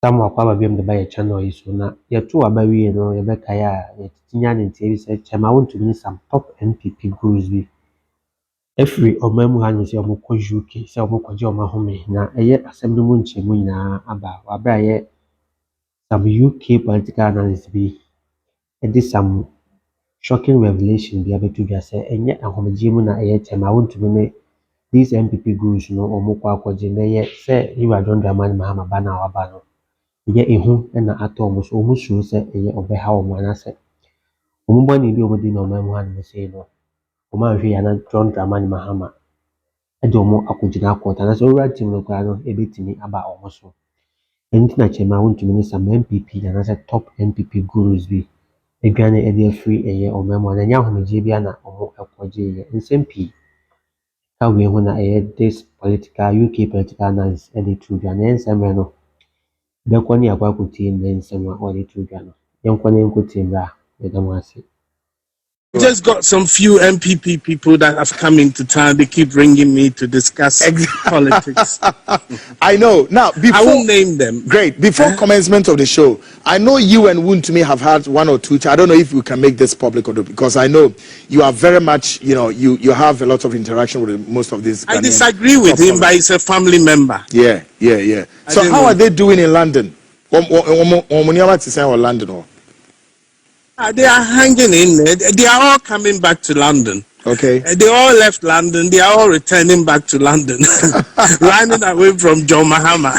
Some of our BM the buy channel is so you're too about we know Rebecca and TV said I want to miss some top NPP gurus be every or memory say Omoko UK say Omoko Joma Home na assembly munchi na aba wabra some UK political analysts be and this some shocking revelation be able to just say and yet Ahomajimu na I want to be these NPP gurus no Omoko Akwaji say you are John Dramani Mahama Bana Wabano. Ye ehu na ato omo so omo suru se eye obeha omo anase omo bani bi omo di na omo mu han se no omo ahwe ya na John Dramani Mahama e de omo akogina akota na so ora team no kwa no e betimi aba omo so enti na chema wontumi ni some NPP na se top NPP gurus bi edwane e de free eye omo mu na nya homeje bia na omo ekoje ye nsmp ka we hu na eye this political UK political analysis e de true dwane nsem no Bekwani akwakuti nsema all to Ghana. Yankwane nkutimba bedamwasi. We just got some few NPP people that have come into town. They keep bringing me to discuss politics. I know. Now, before I won't name them. Great. Before commencement of the show, I know you and Wontumi have had one or two. I don't know if we can make this public or not, because I know you are very much, you have a lot of interaction with most of these. I disagree with him, but he's a family member. Yeah. So how are they doing in London? London? They are hanging in there. They are all coming back to London. Okay. They all left London. They are all returning back to London, running away from John Mahama.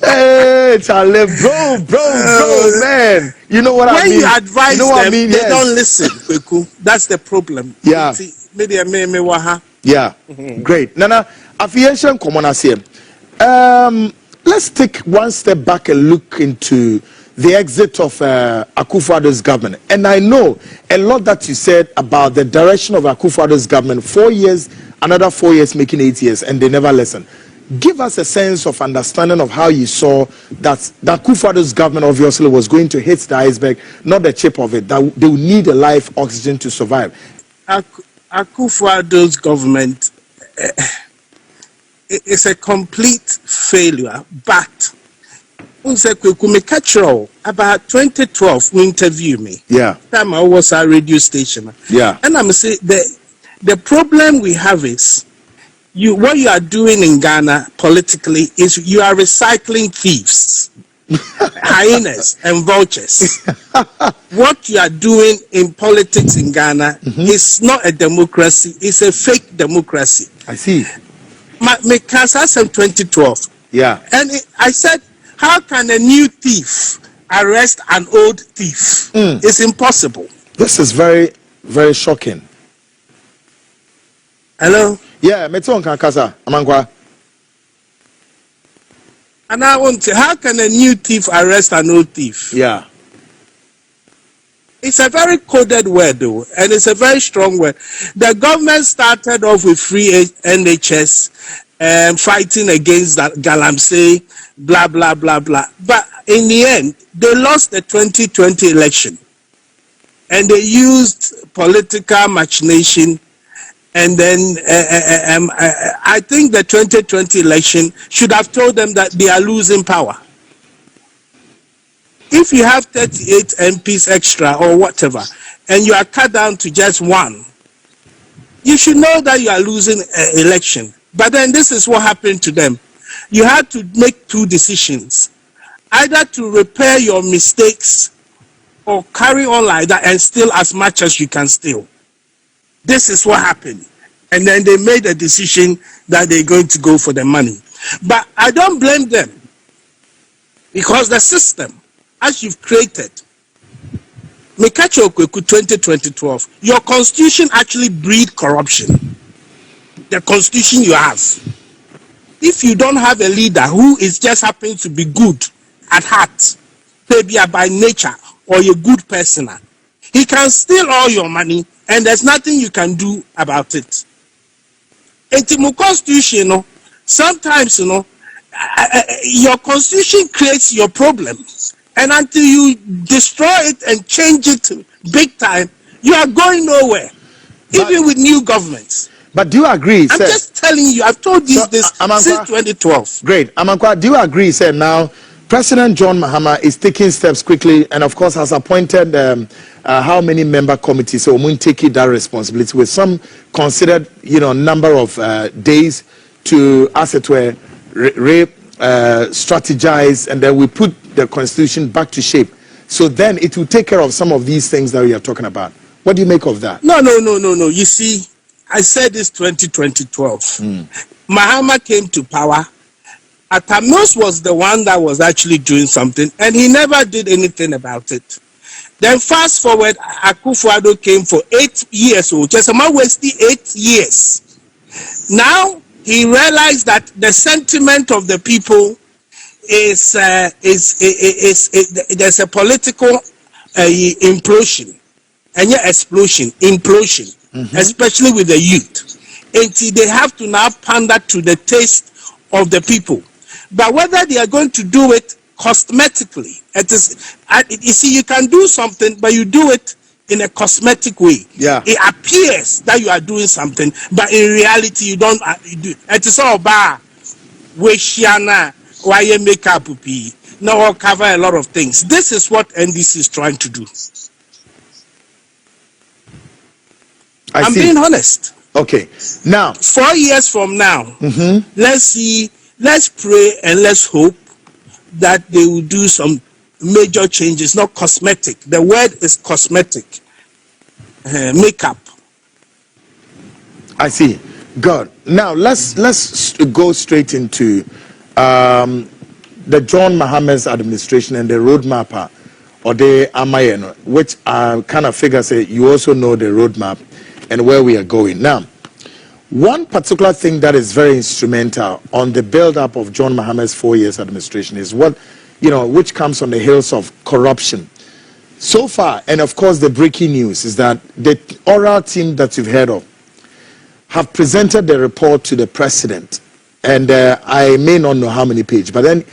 Hey, Charlie, bro, man. You know what I mean? When you advise them, they yes. don't listen. That's the problem. Yeah. Yeah. Great. Nana, affiliation common as here. Let's take one step back and look into the exit of Akufo-Addo's government. And I know a lot that you said about the direction of Akufo-Addo's government, 4 years, another 4 years, making 8 years, and they never listen. Give us a sense of understanding of how you saw that Akufo-Addo's government obviously was going to hit the iceberg, not the tip of it, that they would need a life oxygen to survive. Akufo-Addo's government is a complete failure, but about 2012 who interviewed me. Yeah. Time I was at radio station. Yeah. And I'm saying the problem we have is what you are doing in Ghana politically is you are recycling thieves, hyenas and vultures. What you are doing in politics in Ghana is not a democracy, it's a fake democracy. I see. My cancer in 2012. Yeah. And I said, how can a new thief arrest an old thief? It's impossible. This is very, very shocking. Hello? Yeah, Meton Kankasa, Amangwa. And I want to, how can a new thief arrest an old thief? Yeah. It's a very coded word, though, and it's a very strong word. The government started off with free NHS and fighting against that Galamsey, blah, blah, blah, blah. But in the end, they lost the 2020 election. And they used political machination. And then I think the 2020 election should have told them that they are losing power. If you have 38 MPs extra or whatever, and you are cut down to just one, you should know that you are losing an election. But then this is what happened to them. You had to make two decisions, either to repair your mistakes or carry on like that and steal as much as you can steal. This is what happened. And then they made a decision that they're going to go for the money. But I don't blame them, because the system, as you've created, Mekacho Okweku 2012, your constitution actually breed corruption. The constitution you have. If you don't have a leader who is just happens to be good at heart, maybe by nature, or a good person, he can steal all your money and there's nothing you can do about it. In constitution, sometimes, your constitution creates your problems. And until you destroy it and change it big time, you are going nowhere, even with new governments. But do you agree? I'm just telling you, I've told you So, this Amankwa, since 2012. Great. Amankwa, do you agree, sir, now President John Mahama is taking steps quickly and, of course, has appointed how many member committees, so we'll take that responsibility with some considered, number of days to, as it were, strategize, and then we put the constitution back to shape. So then it will take care of some of these things that we are talking about. What do you make of that? No. You see, I said this 2012. Mahama came to power. Atanos was the one that was actually doing something, and he never did anything about it. Then fast forward, Akufo-Addo came for 8 years. So just a man wasted 8 years. Now he realized that the sentiment of the people is there's a political implosion, and implosion, especially with the youth. And they have to now pander to the taste of the people. But whether they are going to do it cosmetically, you see, you can do something, but you do it in a cosmetic way. Yeah. It appears that you are doing something, but in reality, you don't do it. It is all bad. Why you make up now cover a lot of things. This is what NDC is trying to do. I'm being honest. Okay. Now, 4 years from now, let's pray and let's hope that they will do some major changes, not cosmetic. The word is cosmetic. Makeup. I see. Good. Now let's go straight into the John Mahama's administration and the roadmap, or the Amayeno, which I kind of figure say you also know the roadmap and where we are going. Now, one particular thing that is very instrumental on the build-up of John Mahama's 4 years administration is what, which comes on the heels of corruption. So far, and of course the breaking news is that the oral team that you've heard of have presented the report to the president, and I may not know how many pages, but then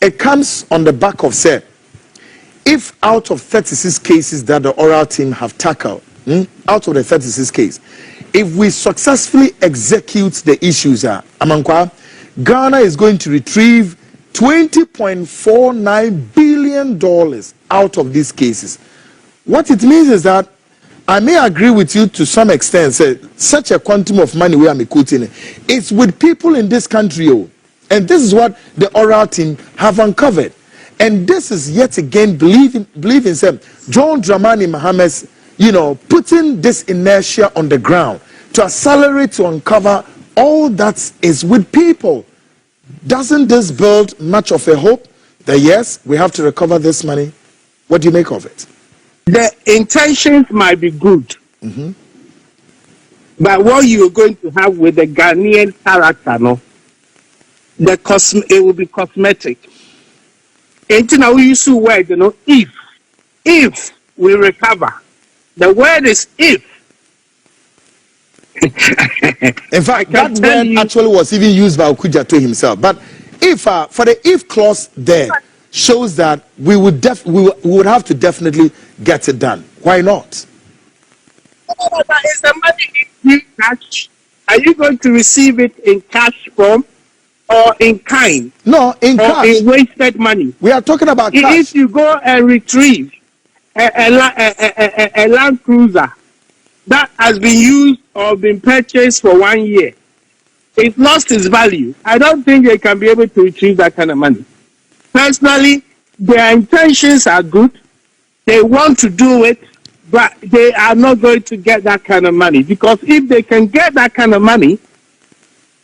it comes on the back of said, if out of 36 cases that the oral team have tackled, out of the 36 cases, if we successfully execute the issues, Amankwa, Ghana is going to retrieve $20.49 billion out of these cases. What it means is that I may agree with you to some extent, say, such a quantum of money we are quoting, it's with people in this country, and this is what the oral team have uncovered. And this is yet again believing John Dramani Mahama's, putting this inertia on the ground to accelerate, to uncover all that is with people. Doesn't this build much of a hope that yes, we have to recover this money? What do you make of it? The intentions might be good, but what you're going to have with the Ghanaian character, it will be cosmetic. And now we use the word, if we recover. The word is if. In fact, that word actually was even used by Okujato himself. But if for the if clause there shows that we would have to definitely get it done. Why not? Is the money in cash? Are you going to receive it in cash form or in kind? No, in or cash. In wasted money. We are talking about cash. If you go and retrieve a Land Cruiser that has been used or been purchased for 1 year, it lost its value. I don't think they can be able to retrieve that kind of money. Personally, their intentions are good. They want to do it, but they are not going to get that kind of money, because if they can get that kind of money,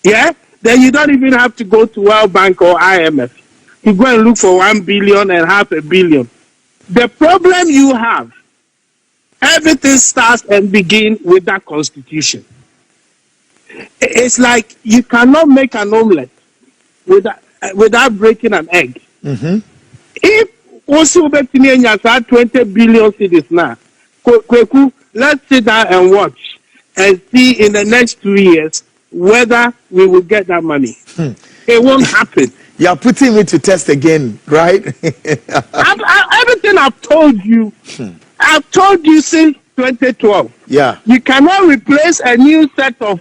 then you don't even have to go to World Bank or IMF to go and look for 1 billion and $500 million. The problem you have, everything starts and begins with that constitution. It's like you cannot make an omelette without breaking an egg. If also 20 billion cedis now, let's sit down and watch and see in the next 2 years whether we will get that money. It won't happen. You are putting me to test again, right? Everything I've told you, I've told you since 2012. Yeah. You cannot replace a new set of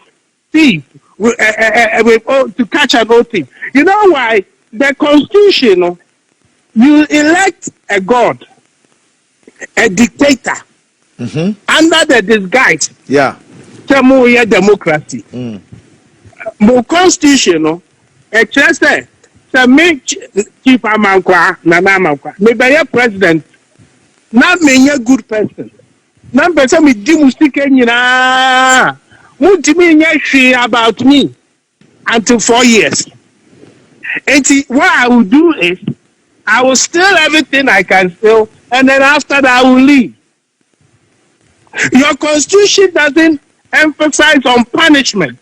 thieves to catch an old thief. You know why? The Constitution, you elect a god, a dictator, under the disguise. Yeah. Democracy. But Constitution, a chance to make Chief Amankwa, Nana Amankwa, maybe a president, not me a good person. Number some is Jimustika, Wontumi about me until 4 years. And see, what I will do is, I will steal everything I can steal, and then after that, I will leave. Your constitution doesn't emphasize on punishment.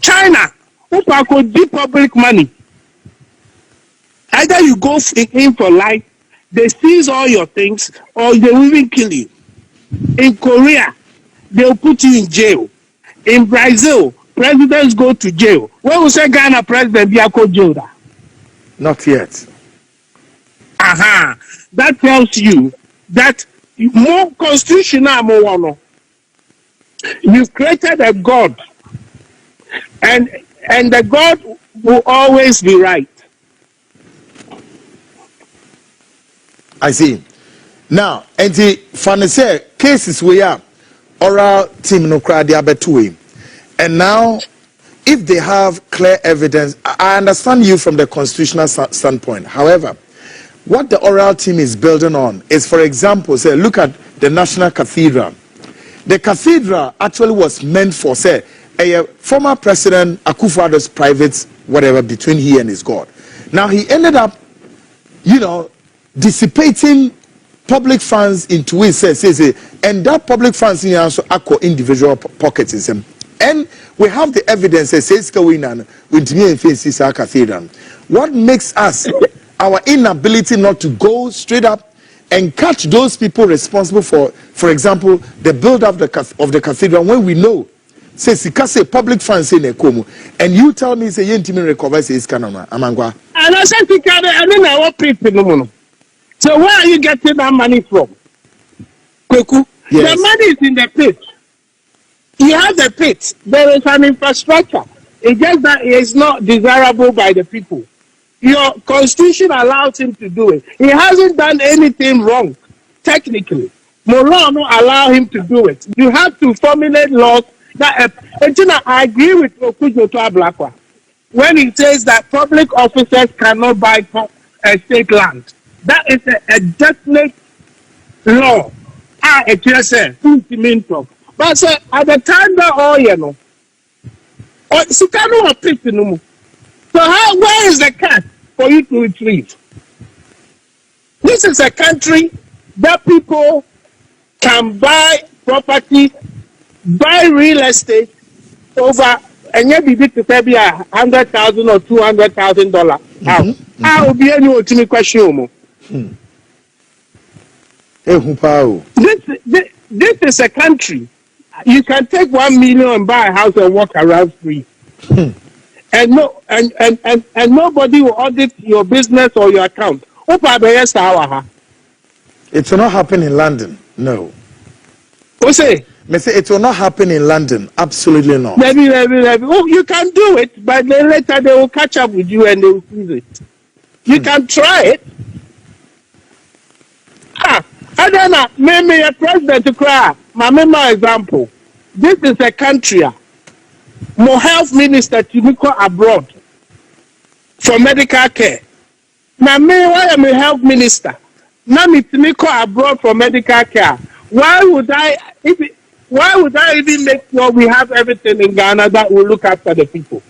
China, who could do public money. Either you go in for life, they seize all your things, or they will even kill you. In Korea, they'll put you in jail. In Brazil, presidents go to jail. When we say Ghana president, they are called jail. Not yet. That tells you that more constitutional, more you've created a God, and the God will always be right. I see. Now, and the funny say cases we are oral team no crowd they and now if they have clear evidence, I understand you from the constitutional standpoint. However, what the oral team is building on is, for example, say look at the National Cathedral. The cathedral actually was meant for, say, a former president Akufo-Addo's private whatever between he and his God. Now he ended up, dissipating public funds into it, and that public funds in also acco individual pockets. And we have the evidence that says with me and faces our cathedral. What makes us our inability not to go straight up and catch those people responsible for example, the build-up of the cathedral when we know say public funds in Ekomu, and you tell me say you recover say Iskanama Amangwa. And I said I don't know what people. So where are you getting that money from? Kweku? Yes. The money is in the pit. You have the pit. There is an infrastructure. It's just that it is not desirable by the people. Your constitution allows him to do it. He hasn't done anything wrong, technically. Law no allow him to do it. You have to formulate laws that. I agree with Okujo Blackwa when he says that public officers cannot buy state land. That is a definite law. But sir, at the time that so where is the cash for you to retrieve? This is a country that people can buy property, buy real estate over, and you be to pay $100,000 or $200,000 house. I will be any to me question. This is a country. You can take 1 million and buy a house and walk around free. And nobody will audit your business or your account. It will not happen in London. No. What say? It will not happen in London. Absolutely not. Maybe. Oh, you can do it, but then later they will catch up with you and they will freeze it. You can try it. I don't know. Maybe a president to cry. My example. This is a country. More health minister to go abroad for medical care. Now, why am a health minister? Now, me to go abroad for medical care. Why would I even make sure we have everything in Ghana that will look after the people?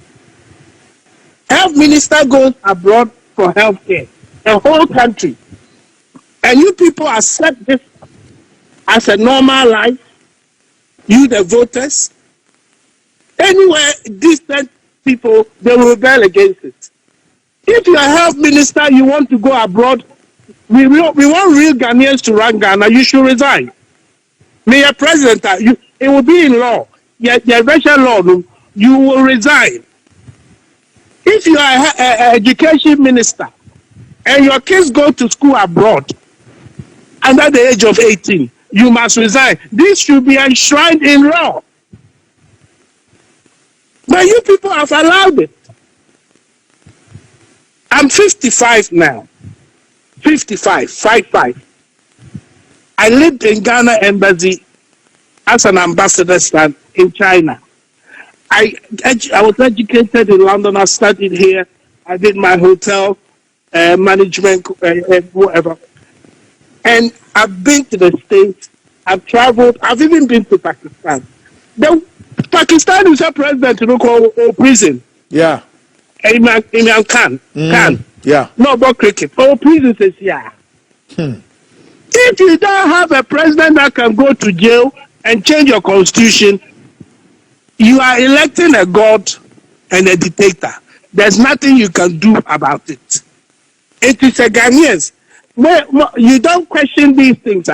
Health minister goes abroad for health care, a whole country. And you people accept this as a normal life, you the voters. Anywhere distant people, they will rebel against it. If you're a health minister, you want to go abroad, we want real Ghanaians to run Ghana, you should resign. May your president, it will be in law, your racial law, you will resign. If you are an education minister and your kids go to school abroad under the age of 18, you must resign. This should be enshrined in law. But you people have allowed it. I'm 55 now. 55, 55. I lived in Ghana Embassy as an ambassador in China. I was educated in London. I studied here. I did my hotel management, whatever. And I've been to the States. I've traveled. I've even been to Pakistan. Pakistan is a president to call prison. Yeah. Imran Khan. Khan. Yeah. No about cricket. Prison says yeah. If you don't have a president that can go to jail and change your constitution, you are electing a god and a dictator. There's nothing you can do about it. It is a Ghanaians. You don't question these things.